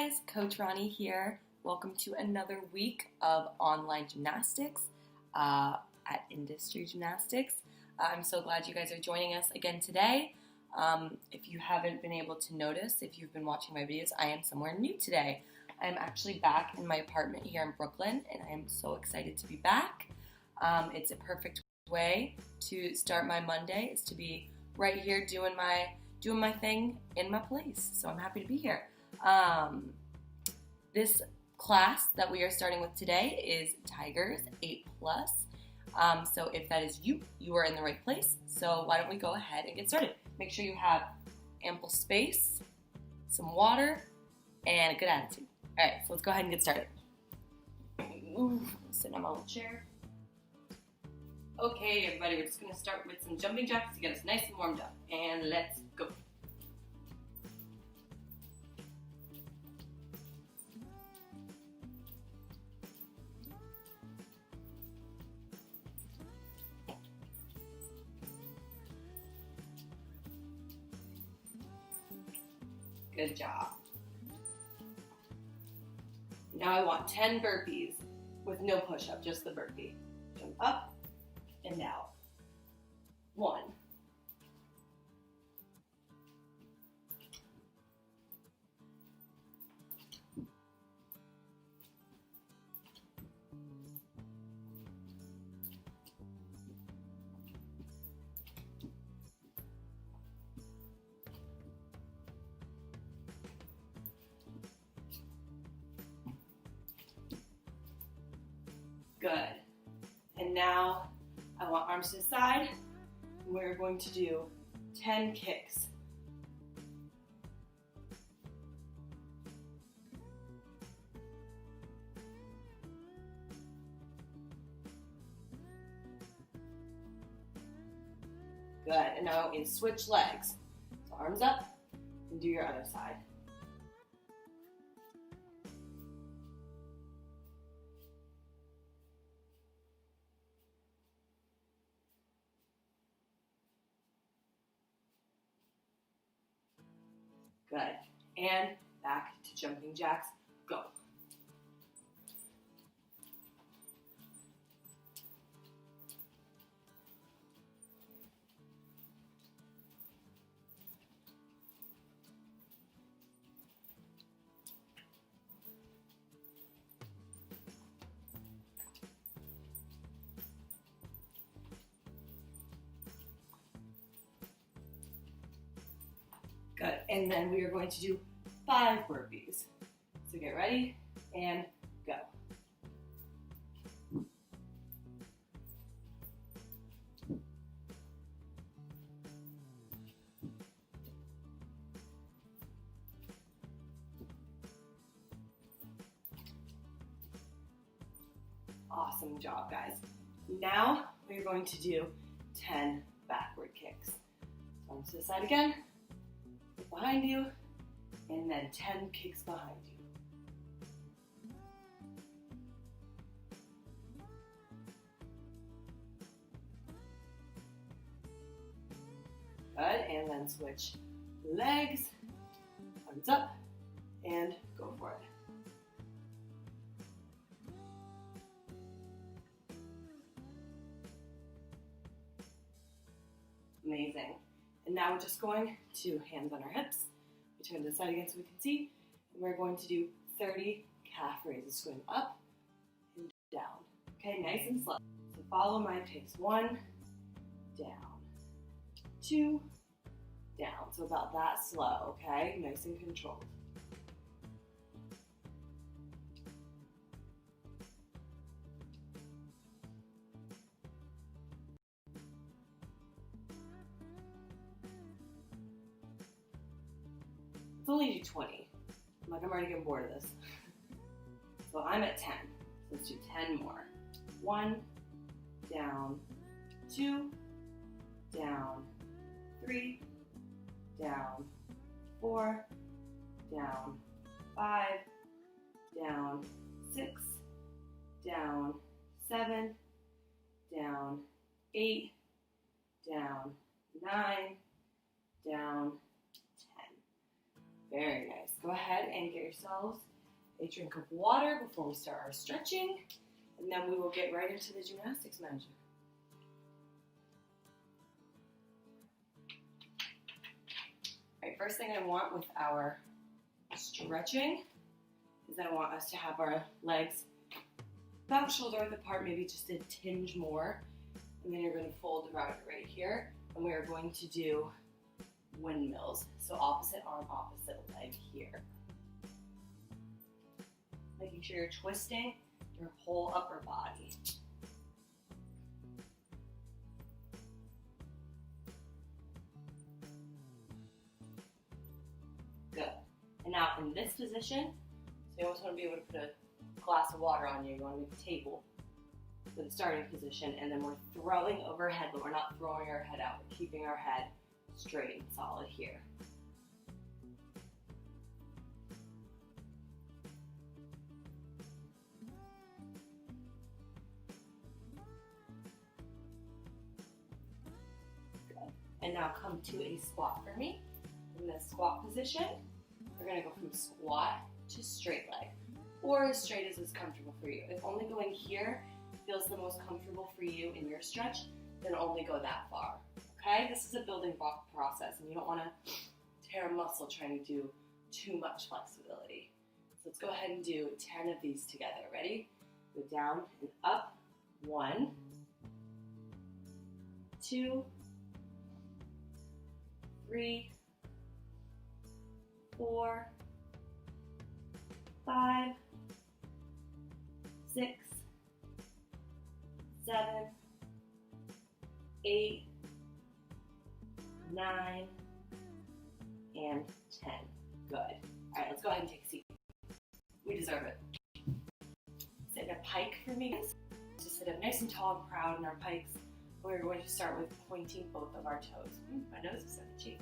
guys, Coach Ronnie here. Welcome to another week of online gymnastics at Industry Gymnastics. I'm so glad you guys are joining us again today. If you haven't been able to notice, if you've been watching my videos, I am somewhere new today. I'm actually back in my apartment here in Brooklyn, and I am so excited to be back. It's a perfect way to start my Monday, is to be right here doing my thing in my place. So I'm happy to be here. This class that we are starting with today is Tigers 8+. So if that is you, you are in the right place. So why don't we go ahead and get started. Make sure you have ample space, some water, and a good attitude. All right, so let's go ahead and get started. Sit on my little chair. Okay, everybody, we're just gonna start with some jumping jacks to get us nice and warmed up. And let's go. Good job. Now I want 10 burpees with no push-up, just the burpee. Jump up and down. 1. 'Good. And now I want arms to the side. And we're going to do 10 kicks. Good. And now I want you to switch legs. So arms up and do your other side. Good. And back to jumping jacks. Go. Good. And then we are going to do 5 burpees. So get ready and go. Awesome job, guys. Now we're going to do 10 backward kicks. So arms to the side again. Behind you, and then 10 kicks behind you. Good, and then switch legs, arms up, and go for it. Amazing. And now we're just going to hands on our hips. We turn to the side again so we can see. And we're going to do 30 calf raises, going up and down. Okay, nice and slow. So follow my pace. 1, down. 2, down. So about that slow, okay? Nice and controlled. Let's only do 20. I'm already getting bored of this. So I'm at 10. Let's do 10 more. 1, down, 2, down, 3, down, 4, down, 5, down, 6, down, 7, down, 8, down, 9, down, 10. Very nice. go ahead and get yourselves a drink of water before we start our stretching, and then we will get right into the gymnastics magic. All right, first thing I want with our stretching is I want us to have our legs about shoulder width apart, maybe just a tinge more, and then you're going to fold around it right here, and we are going to do windmills. So opposite arm, opposite leg here. Making sure you're twisting your whole upper body. Good. And now in this position, so you almost want to be able to put a glass of water on you. You want to make a table for the starting position, and then we're throwing overhead, but we're not throwing our head out. We're keeping our head straight and solid here. Good. And now come to a squat for me. In the squat position, we're going to go from squat to straight leg, or as straight as is comfortable for you. If only going here feels the most comfortable for you in your stretch, then only go that far. Okay, this is a building block process, and you don't want to tear a muscle trying to do too much flexibility. So let's go ahead and do 10 of these together. Ready? Go down and up. 1, 2, 3, 4, 5, 6, 7, 8, 9, and 10. Good. All right, let's go ahead and take a seat. We deserve it. Sit in a pike for me, guys. Just sit up nice and tall and proud in our pikes. We're going to start with pointing both of our toes. My nose is itchy.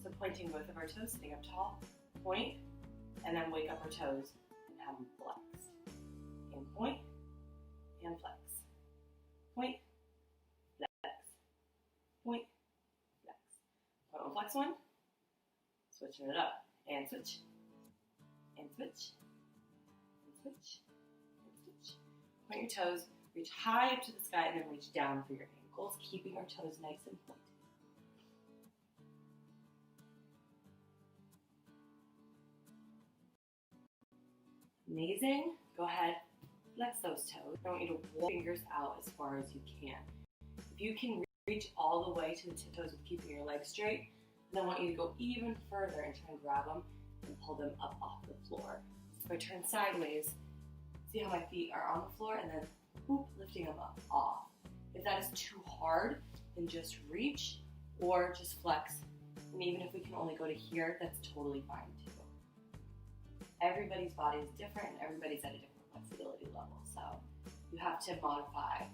So pointing both of our toes, sitting up tall, point, and then wake up our toes and have them flex. And point, and flex. Point, flex. Point, flex. One flex one, switching it up, and switch, and switch, and switch, and switch. Point your toes, reach high up to the sky, and then reach down for your ankles, keeping our toes nice and pointed. Amazing. Go ahead, flex those toes. I want you to walk fingers out as far as you can. If you can reach all the way to the tiptoes with keeping your legs straight, then I want you to go even further and try and grab them and pull them up off the floor. So if I turn sideways, see how my feet are on the floor, and then whoop, lifting them up, off. If that is too hard, then just reach or just flex. And even if we can only go to here, that's totally fine too. Everybody's body is different, and everybody's at a different flexibility level. So you have to modify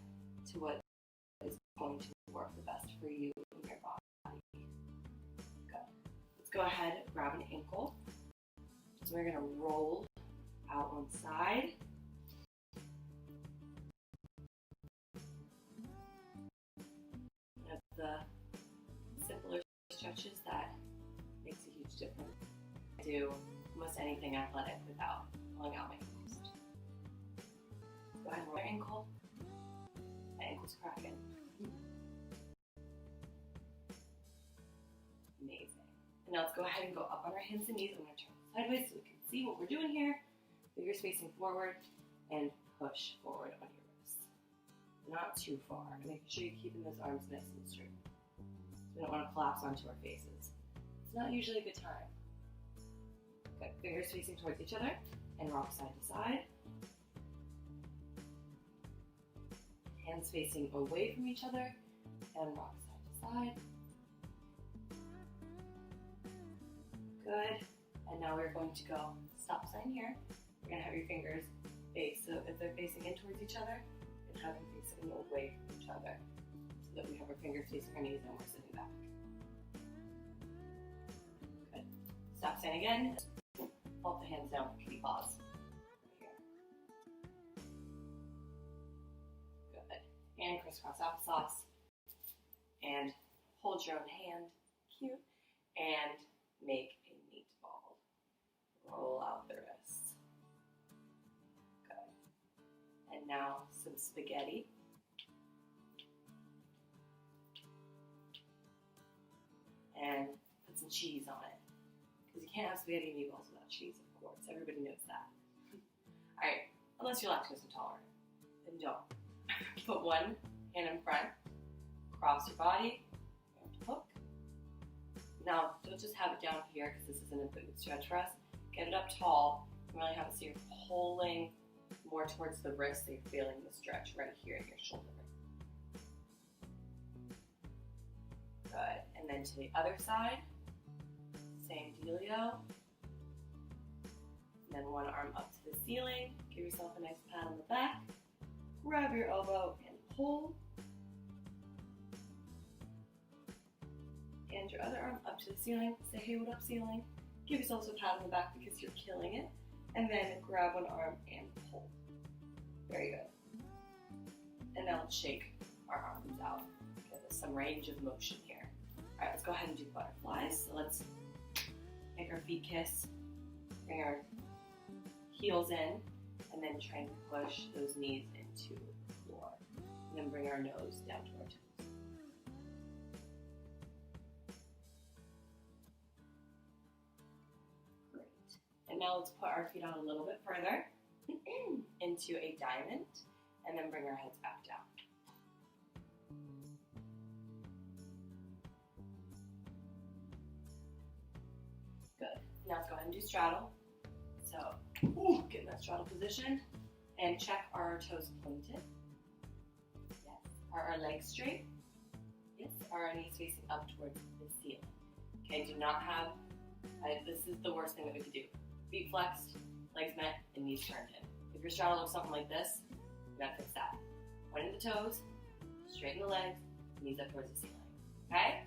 to what is going to work the best for you and your body. Good. Let's go ahead, grab an ankle. So we're going to roll out one side. One of the simpler stretches that makes a huge difference. I do almost anything athletic without pulling out my ankles. Go ahead and roll your ankle. My ankle's cracking. Amazing. And now let's go ahead and go up on our hands and knees. I'm going to turn sideways so we can see what we're doing here. Fingers facing forward, and push forward on your wrists. Not too far. Making sure you're keeping those arms nice and straight. We don't want to collapse onto our faces. It's not usually a good time. Good. Fingers facing towards each other, and rock side to side. Hands facing away from each other, and rock side to side. Good. And now we're going to go stop sign here. You're going to have your fingers face, so if they're facing in towards each other, and have them facing away from each other, so that we have our fingers facing our knees and we're sitting back. Good. Stop sign again. Hold the hands down for kitty paws. Right here. Good. And crisscross applesauce. And hold your own hand. Cute. And make a meatball. And now some spaghetti. And put some cheese on it. Because you can't have spaghetti and meatballs without cheese, of course. Everybody knows that. Alright, unless you're lactose intolerant, then don't. Put one hand in front, cross your body, and hook. Now, don't just have it down here because this isn't a good stretch for us. Get it up tall. You really have it so you're pulling more towards the wrist so you're feeling the stretch right here in your shoulder. Good. And then to the other side, same dealio. And then one arm up to the ceiling. Give yourself a nice pat on the back. Grab your elbow and pull. And your other arm up to the ceiling. Say, hey, what up, ceiling? Give yourself a pat on the back because you're killing it. And then grab one arm and pull. Very good. And now let's shake our arms out. Give us some range of motion here. All right, let's go ahead and do butterflies. So let's make our feet kiss. Bring our heels in. And then try and push those knees into the floor. And then bring our nose down to our toes. Great. And now let's put our feet out a little bit further into a diamond. And then bring our heads back down. Good. Now let's go ahead and do straddle. So, get in that straddle position and check are our toes pointed? Yes. Are our legs straight? Yes. Are our knees facing up towards the ceiling? Okay, do not have, this is the worst thing that we could do. Feet flexed, legs bent, and knees turned in. If your straddle looks something like this, you gotta fix that. Point the toes, straighten the legs, knees up towards the ceiling. Okay?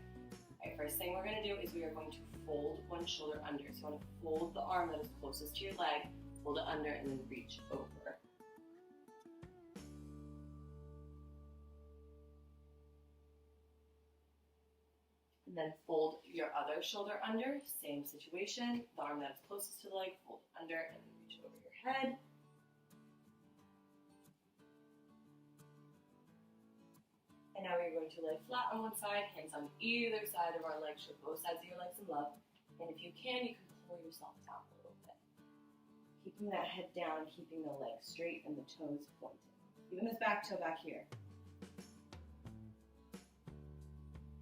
Alright, first thing we're gonna do is we are going to fold one shoulder under. So you want to fold the arm that is closest to your leg, fold it under, and then reach over. And then fold your other shoulder under, same situation. The arm that is closest to the leg, fold under, and then reach over your head. And now we're going to lay flat on one side, hands on either side of our legs, show both sides of your legs in love. And if you can pull yourself down a little bit. Keeping that head down, keeping the legs straight and the toes pointed. Even this back toe back here.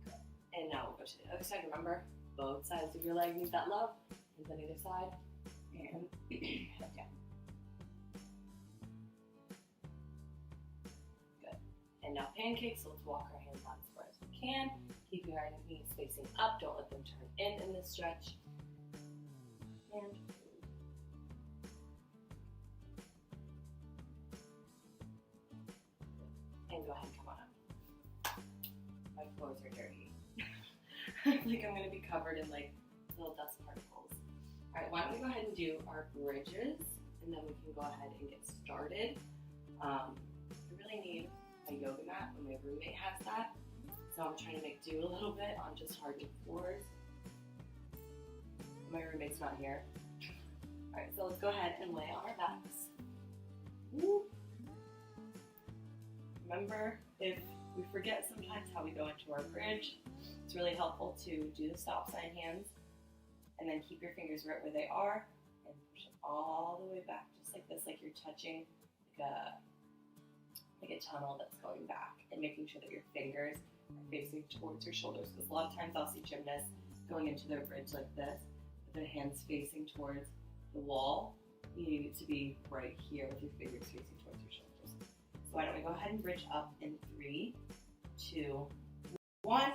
Good. And now we'll go to the other side. Remember, both sides of your leg need that love. Hands on either side. And head down. And now pancakes, so let's walk our hands out as far as we can, keeping our knees facing up, don't let them turn in this stretch. And go ahead and come on up. My floors are dirty. I feel like I'm going to be covered in like little dust particles. All right, why don't we go ahead and do our bridges, and then we can go ahead and get started. We really need a yoga mat, and my roommate has that, so I'm trying to make do a little bit on just hardwood floors. My roommate's not here. Alright, so let's go ahead and lay on our backs. Woo. Remember, if we forget sometimes how we go into our bridge, it's really helpful to do the stop sign hands, and then keep your fingers right where they are, and push them all the way back, just like this, like you're touching like a tunnel that's going back, and making sure that your fingers are facing towards your shoulders. Because a lot of times I'll see gymnasts going into their bridge like this, with their hands facing towards the wall. You need it to be right here with your fingers facing towards your shoulders. So why don't we go ahead and bridge up in 3, 2, 1.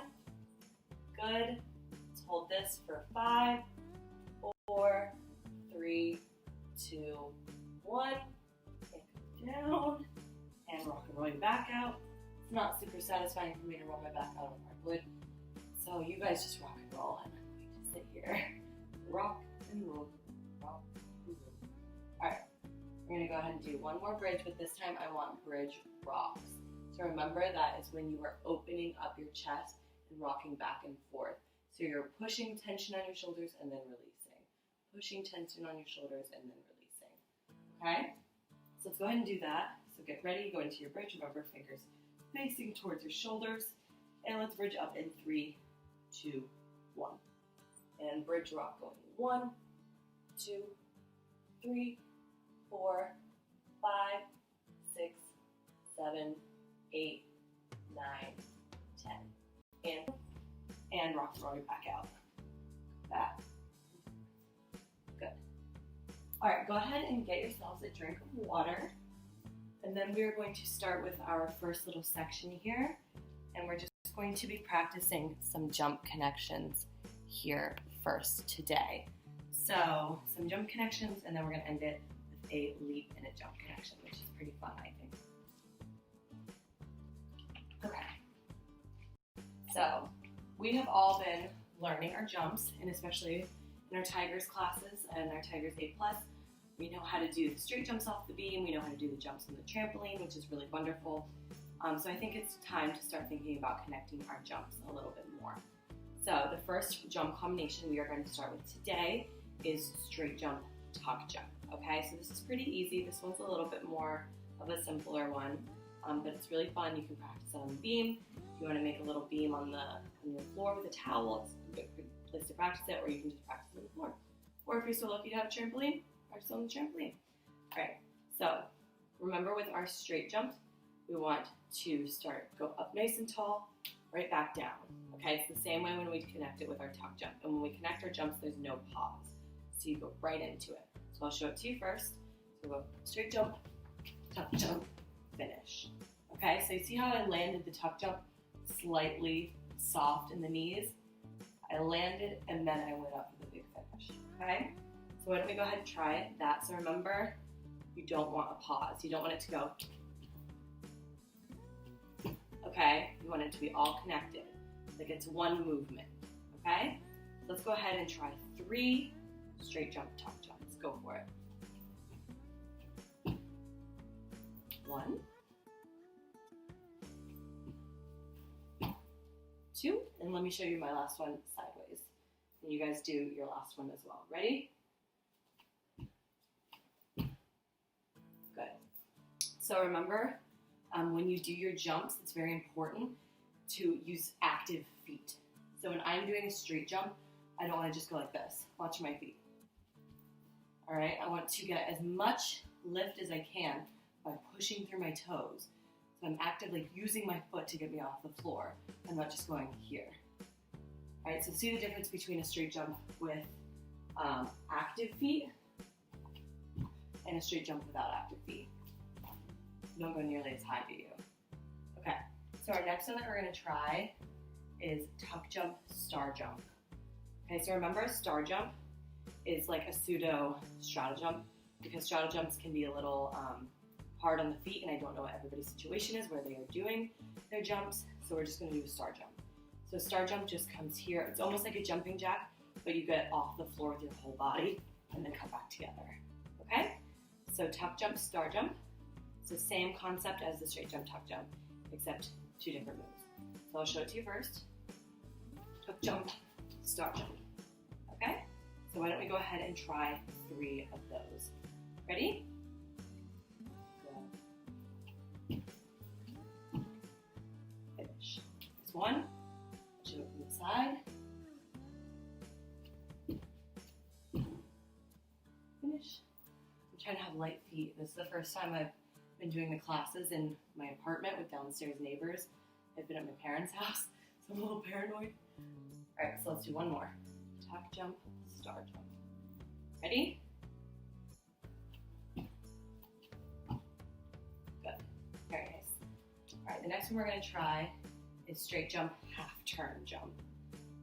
Good. Let's hold this for 5, 4, 3, 2, 1. And come down. And rock and roll your back out. It's not super satisfying for me to roll my back out on hardwood. So you guys just rock and roll, and I'm going to sit here. Rock and roll, rock and roll. Alright, we're going to go ahead and do one more bridge, but this time I want bridge rocks. So remember, that is when you are opening up your chest and rocking back and forth. So you're pushing tension on your shoulders and then releasing. Pushing tension on your shoulders and then releasing. Okay? So let's go ahead and do that. So get ready, go into your bridge. Remember, fingers facing towards your shoulders. And let's bridge up in 3, 2, 1. And bridge rock going 1, 2, 3, 4, 5, 6, 7, 8, 9, 10. And rock throwing back out. That. Good. All right, go ahead and get yourselves a drink of water. And then we're going to start with our first little section here. And we're just going to be practicing some jump connections here first today. So some jump connections, and then we're gonna end it with a leap and a jump connection, which is pretty fun, I think. Okay. So we have all been learning our jumps, and especially in our Tigers classes and our Tigers A+, we know how to do the straight jumps off the beam, we know how to do the jumps on the trampoline, which is really wonderful. So I think it's time to start thinking about connecting our jumps a little bit more. So the first jump combination we are going to start with today is straight jump, tuck jump. Okay, so this is pretty easy. This one's a little bit more of a simpler one, but it's really fun. You can practice it on the beam. If you want to make a little beam on your floor with a towel, it's a good place to practice it, or you can just practice it on the floor. Or if you're so lucky to have a trampoline, practice on the trampoline. All right, so remember with our straight jumps, we want to go up nice and tall, right back down. Okay, it's the same way when we connect it with our tuck jump. And when we connect our jumps, there's no pause. So you go right into it. So I'll show it to you first. So we'll go straight jump, tuck jump, finish. Okay, so you see how I landed the tuck jump slightly soft in the knees? I landed and then I went up with a big finish. Okay, so why don't we go ahead and try that. So remember, you don't want a pause. You don't want it to go. Okay, you want it to be all connected, like it's one movement, okay? So let's go ahead and try 3 straight jump, tuck jumps. Go for it. 1, 2, and let me show you my last one sideways. And you guys do your last one as well. Ready? Good. So remember, when you do your jumps, it's very important to use active feet. So when I'm doing a straight jump, I don't want to just go like this. Watch my feet. All right, I want to get as much lift as I can by pushing through my toes. So I'm actively using my foot to get me off the floor. I'm not just going here. All right, so see the difference between a straight jump with active feet and a straight jump without active feet. You don't go nearly as high, do you? Okay, so our next one that we're gonna try is tuck jump, star jump. Okay, so remember a star jump is like a pseudo straddle jump, because straddle jumps can be a little hard on the feet, and I don't know what everybody's situation is where they are doing their jumps, so we're just gonna do a star jump. So star jump just comes here. It's almost like a jumping jack, but you get off the floor with your whole body and then come back together, okay? So tuck jump, star jump. It's the same concept as the straight jump, tuck jump, except 2 different moves. So I'll show it to you first. Tuck jump, star jump. Okay? So why don't we go ahead and try 3 of those. Ready? Good. Finish. There's 1. Show it from the side. Finish. I'm trying to have light feet. This is the first time I've been doing the classes in my apartment with downstairs neighbors. I've been at my parents' house, so I'm a little paranoid. All right, so let's do 1 more. Tuck jump, star jump. Ready? Good. Very nice. All right, the next one we're gonna try is straight jump, half turn jump.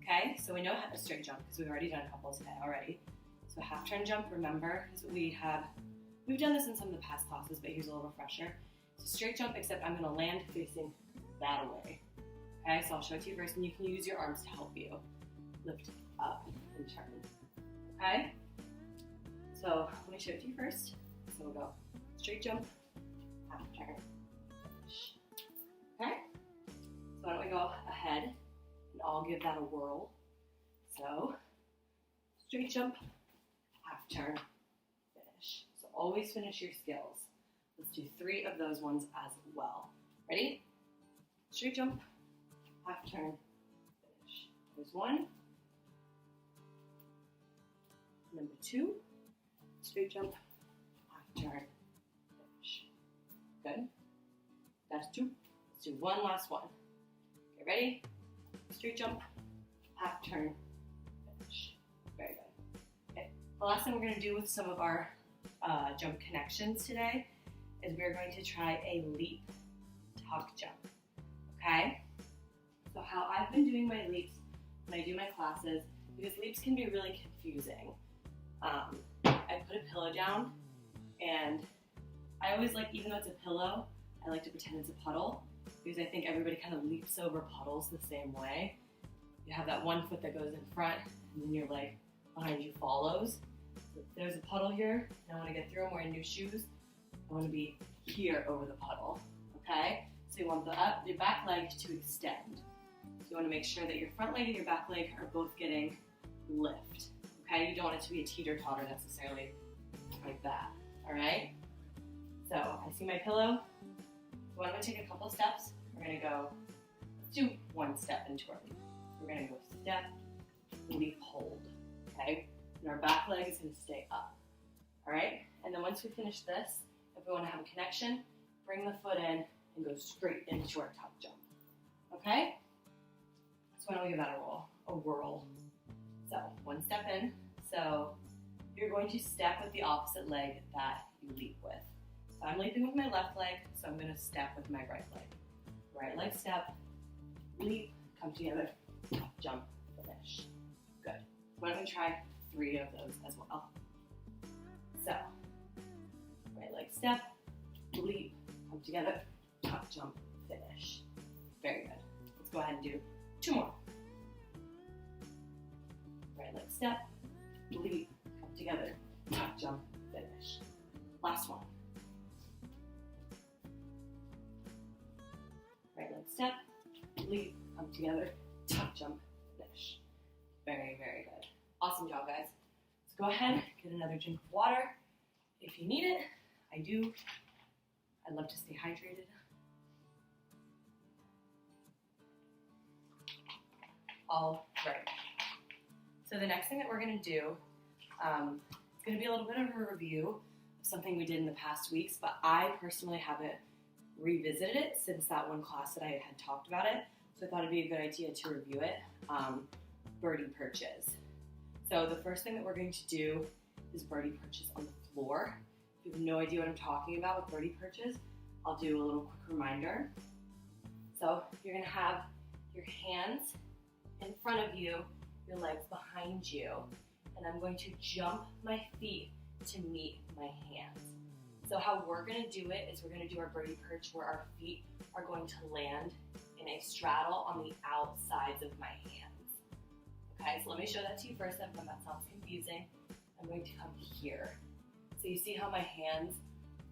Okay, so we know how to straight jump because we've already done a couple today already. So half turn jump, remember, is we've done this in some of the past classes, but here's a little refresher. So straight jump, except I'm gonna land facing that way. Okay, so I'll show it to you first, and you can use your arms to help you lift up and turn. Okay, so let me show it to you first. So we'll go straight jump, half turn, finish. Okay, so why don't we go ahead and I'll give that a whirl. So straight jump, half turn, finish. So always finish your skills Let's do 3 of those ones as well. Ready? Straight jump, half turn, finish. There's 1. Number 2, straight jump, half turn, finish. Good. That's 2. Let's do 1 last one. Okay, ready? Straight jump, half turn, finish. Very good. Okay. The last thing we're going to do with some of our jump connections today is we're going to try a leap tuck jump. Okay? So how I've been doing my leaps when I do my classes, because leaps can be really confusing. I put a pillow down, and I always like, even though it's a pillow, I like to pretend it's a puddle, because I think everybody kind of leaps over puddles the same way. You have that one foot that goes in front, and then your leg behind you follows. So if there's a puddle here, and I want to get through, I'm wearing new shoes, I want to be here over the puddle, okay? So you want your back leg to extend. So you want to make sure that your front leg and your back leg are both getting lift, okay? You don't want it to be a teeter-totter necessarily like that, all right? So I see my pillow. So I'm going to take a couple steps. We're going to go, let's do 1 step into our leap. We're going to go step, leap, hold, okay? And our back leg is going to stay up, all right? And then once we finish this, if we want to have a connection, bring the foot in and go straight into our tuck jump, okay? So why don't we give that a whirl. So 1 step in. So you're going to step with the opposite leg that you leap with. So I'm leaping with my left leg, so I'm going to step with my right leg. Right leg step, leap, come together, tuck jump, finish. Good. So why don't we try 3 of those as well. So right leg step, leap, come together, tuck jump, finish. Very good. Let's go ahead and do 2 more. Right leg step, leap, come together, tuck jump, finish. Last one. Right leg step, leap, come together, tuck jump, finish. Very, very good. Awesome job, guys. Let's go ahead, get another drink of water if you need it. I do. I love to stay hydrated. All right. So the next thing that we're going to do, it's going to be a little bit of a review of something we did in the past weeks, but I personally haven't revisited it since that one class that I had talked about it. So I thought it'd be a good idea to review it. Birdie Perches. So the first thing that we're going to do is Birdie Perches on the floor. If you have no idea what I'm talking about with Birdie Perches, I'll do a little quick reminder. So you're going to have your hands in front of you, your legs behind you, and I'm going to jump my feet to meet my hands. So how we're going to do it is we're going to do our birdie perch where our feet are going to land in a straddle on the outsides of my hands. Okay, so let me show that to you first, if that sounds confusing. I'm going to come here. So you see how my hands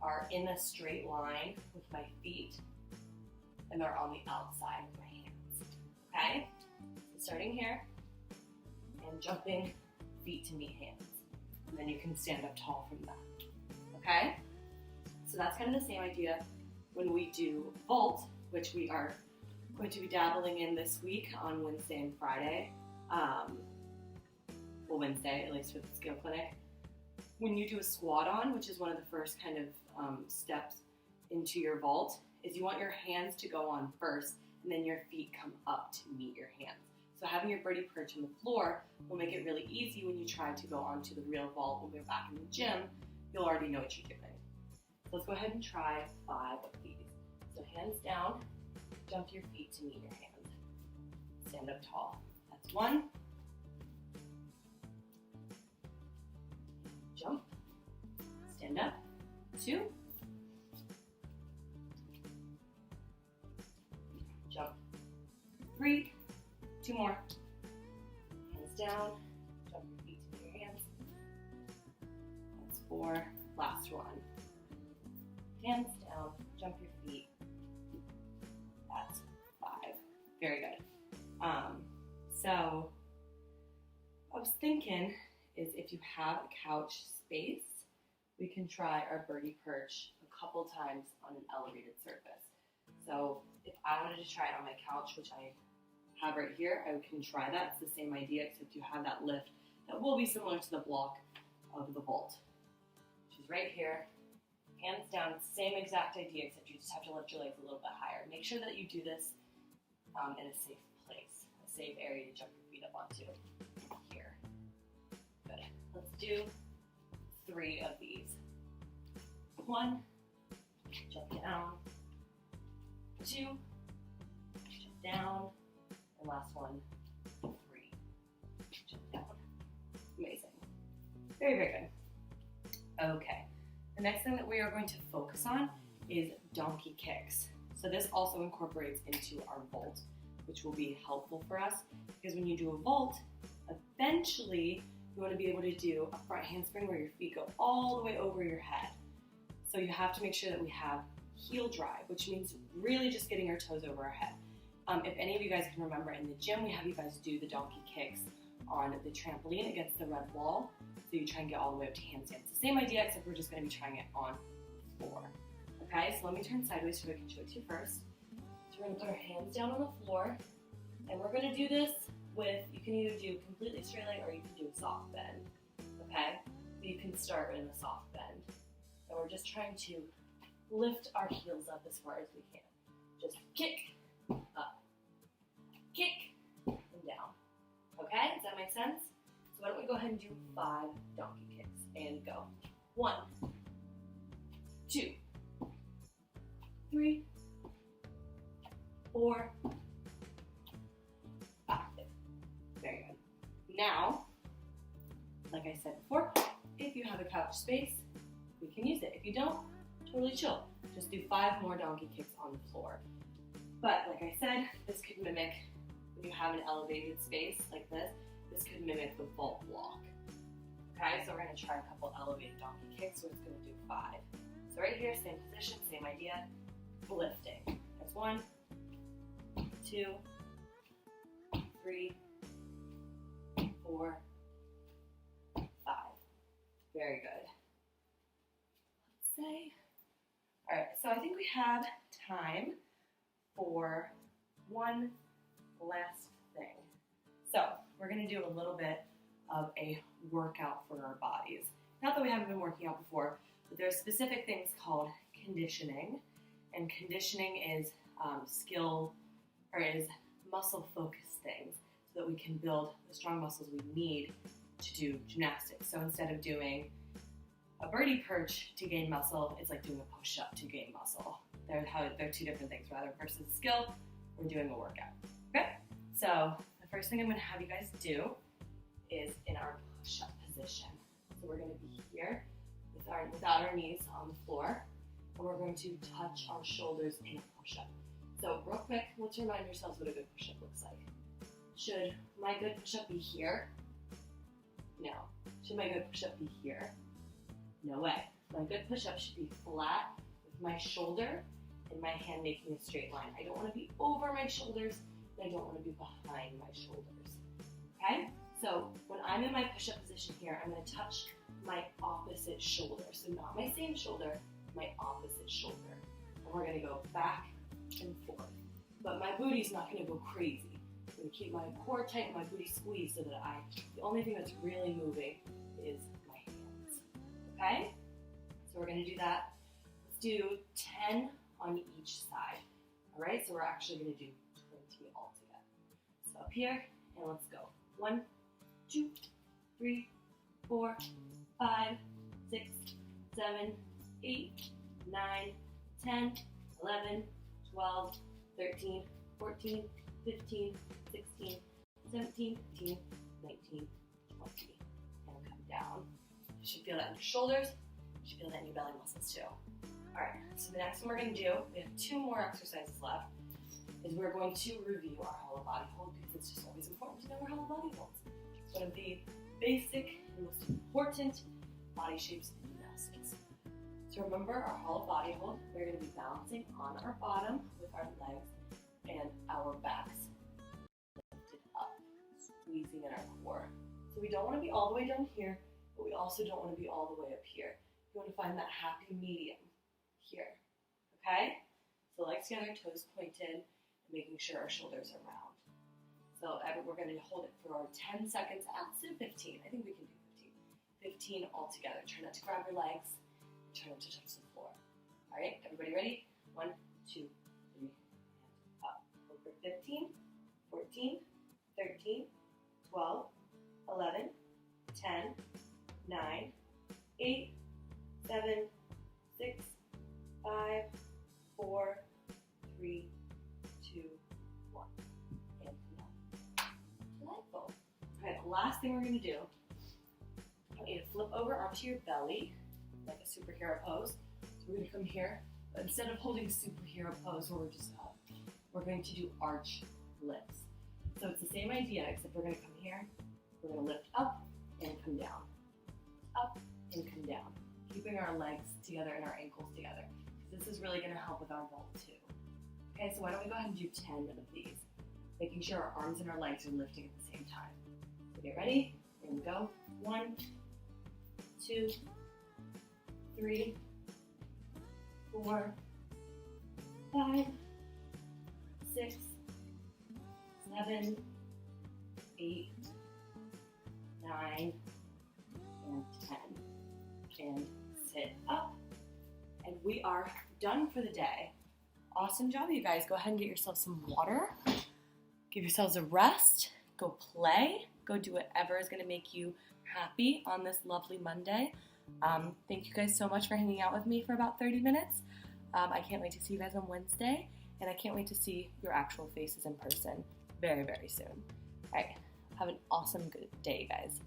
are in a straight line with my feet, and they're on the outside of my hands. Okay, so starting here and jumping feet to meet hands, and then you can stand up tall from that. Okay, so that's kind of the same idea when we do vault, which we are going to be dabbling in this week on Wednesday and Friday. Well, Wednesday, at least with the skill clinic. When you do a squat on, which is one of the first kind of steps into your vault, is you want your hands to go on first, and then your feet come up to meet your hands. So having your birdie perch on the floor will make it really easy when you try to go onto the real vault when we're back in the gym. You'll already know what you're doing. So let's go ahead and try 5 of these. So hands down, jump your feet to meet your hands. Stand up tall. That's 1. Jump. Stand up. 2. Jump. 3. 2 more. Hands down. Jump your feet to meet your hands. That's 4. Last one. Hands down. Jump your feet. That's 5. Very good. So I was thinking is if you have a couch space, we can try our birdie perch a couple times on an elevated surface. So if I wanted to try it on my couch, which I have right here, I can try that. It's the same idea, except you have that lift that will be similar to the block of the vault, which is right here. Hands down, it's the same exact idea, except you just have to lift your legs a little bit higher. Make sure that you do this in a safe place, a safe area to jump your feet up onto. Here. Good. Let's do 3 of these. 1, jump down. 2, jump down. And last one, 3, jump down. Amazing. Very, very good. Okay. The next thing that we are going to focus on is donkey kicks. So this also incorporates into our vault, which will be helpful for us because when you do a vault, eventually you want to be able to do a front handspring where your feet go all the way over your head. So you have to make sure that we have heel drive, which means really just getting our toes over our head. If any of you guys can remember, in the gym we have you guys do the donkey kicks on the trampoline against the red wall. So you try and get all the way up to handstands. It's the same idea, except we're just going to be trying it on the floor. Okay, so let me turn sideways so I can show it to you first. So we're going to put our hands down on the floor, and we're going to do this with, you can either do completely straight leg or you can do a soft bend. Okay, so you can start in a soft bend. And we're just trying to lift our heels up as far as we can. Just kick, up, kick, and down. Okay, does that make sense? So why don't we go ahead and do 5 donkey kicks and go. 1, 2, 3, 4, 5. Very good. Now, like I said before, if you have a couch space, we can use it. If you don't, totally chill. Just do 5 more donkey kicks on the floor. But like I said, this could mimic, when you have an elevated space like this could mimic the vault block. Okay, so we're going to try a couple elevated donkey kicks, so it's going to do 5. So right here, same position, same idea, lifting. That's 1, 2, 3, 4, 5. Very good. Let's say, all right, so I think we have time for one last thing. So we're going to do a little bit of a workout for our bodies. Not that we haven't been working out before, but there are specific things called conditioning. And conditioning is skill, or is muscle-focused things so that we can build the strong muscles we need to do gymnastics. So instead of doing a birdie perch to gain muscle, it's like doing a push-up to gain muscle. They're 2 different things, rather versus skill, we're doing a workout. Okay? So the first thing I'm going to have you guys do is in our push-up position. So we're going to be here without our knees on the floor, and we're going to touch our shoulders in a push-up. So real quick, let's remind ourselves what a good push-up looks like. Should my good push-up be here? No. Should my good push-up be here? No way. My good push-up should be flat with my shoulder and my hand making a straight line. I don't want to be over my shoulders, and I don't want to be behind my shoulders. Okay? So when I'm in my push-up position here, I'm going to touch my opposite shoulder. So not my same shoulder, my opposite shoulder. And we're going to go back and forth. But my booty's not going to go crazy. I'm going to keep my core tight and my booty squeezed so that the only thing that's really moving is my hands. Okay? So we're going to do that. Let's do 10 on each side. All right? So we're actually going to do 20 altogether. So up here, and let's go. 1, 2, 3, 4, 5, 6, 7, 8, 9, 10, 11, 12, 13, 14, 15, 16, 17, 18, 19, 20. And come down. You should feel that in your shoulders. You should feel that in your belly muscles too. Alright, so the next one we're going to do, we have 2 more exercises left, is we're going to review our hollow body hold because it's just always important to know our hollow body holds. It's one of the basic and most important body shapes in gymnastics. So remember our hollow body hold, we're going to be balancing on our bottom with our legs and our backs lifted up, squeezing in our core. So we don't want to be all the way down here, but we also don't want to be all the way up here. You want to find that happy medium here. Okay? So legs together, toes pointed, and making sure our shoulders are round. So we're going to hold it for 10 seconds, let's do 15. I think we can do 15. 15 all together. Try not to grab your legs. Try not to touch the floor. All right, everybody ready? 1, 2, 3, and up. Hold for 15, 14, 13, 12, 11, 10, 9, 8, 7, 6, 5, 4, 3, 2, 1. And down. Delightful. All right, the last thing we're going to do, I want you to flip over onto your belly, like a superhero pose. So we're going to come here, but instead of holding superhero pose where we're just up, we're going to do arch lifts. So it's the same idea, except we're going to come here, we're going to lift up and come down, up and come down, keeping our legs together and our ankles together. This is really going to help with our vault too. Okay, so why don't we go ahead and do 10 of these, making sure our arms and our legs are lifting at the same time. So get ready, here we go. 1, 2, 3, 4, 5, 6, 7, 8, 9, and 10. And sit up. And we are done for the day. Awesome job, you guys. Go ahead and get yourself some water. Give yourselves a rest. Go play. Go do whatever is going to make you happy on this lovely Monday. Thank you guys so much for hanging out with me for about 30 minutes. I can't wait to see you guys on Wednesday, and I can't wait to see your actual faces in person very, very soon. All right, have an awesome good day, guys.